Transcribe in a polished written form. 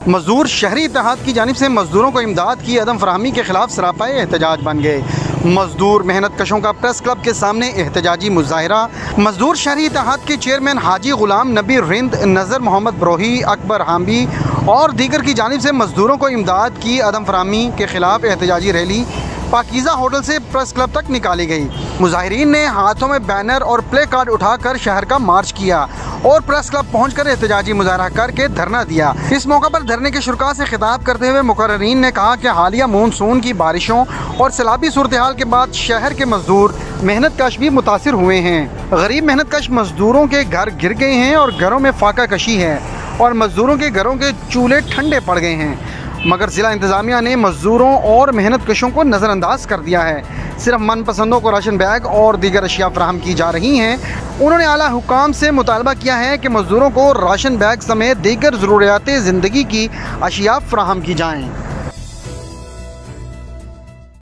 मजदूर शहरी इत्तेहाद की जानिब से मजदूरों को इमदाद की अदम फराहमी के खिलाफ सरापाए एहतजाज बन गए। मजदूर मेहनत कशों का प्रेस क्लब के सामने एहतजाजी मुजाहिरा। मजदूर शहरी इत्तेहाद के चेयरमैन हाजी गुलाम नबी रिंद, नज़र मोहम्मद ब्रोही, अकबर हाम्बी और दीगर की जानिब से मजदूरों को इमदाद की अदम फराहमी के खिलाफ एहतजाजी रैली पाकीज़ा होटल से प्रेस क्लब तक निकाली गई। मुजाहिरीन ने हाथों में बैनर और प्ले कार्ड उठाकर शहर का मार्च किया और प्रेस क्लब पहुंचकर एहतजाजी मुजाहरा करके धरना दिया। इस मौका पर धरने के शुरका से खिताब करते हुए मुकर्ररीन ने कहा कि हालिया मानसून की बारिशों और सैलाबी सूरत हाल के बाद शहर के मजदूर मेहनत कश भी मुतासिर हुए हैं। गरीब मेहनत कश मजदूरों के घर गिर गए हैं और घरों में फाका कशी है और मजदूरों के घरों के चूल्हे ठंडे पड़ गए हैं, मगर ज़िला इंतज़ामिया ने मजदूरों और मेहनत कशों को नज़रअंदाज कर दिया है। सिर्फ मनपसंदों को राशन बैग और दीगर अशिया फराहम की जा रही हैं। उन्होंने आला हुकाम से मुतालबा किया है कि मजदूरों को राशन बैग समेत दीगर ज़रूरियात ज़िंदगी की अशिया फराहम की जाएँ।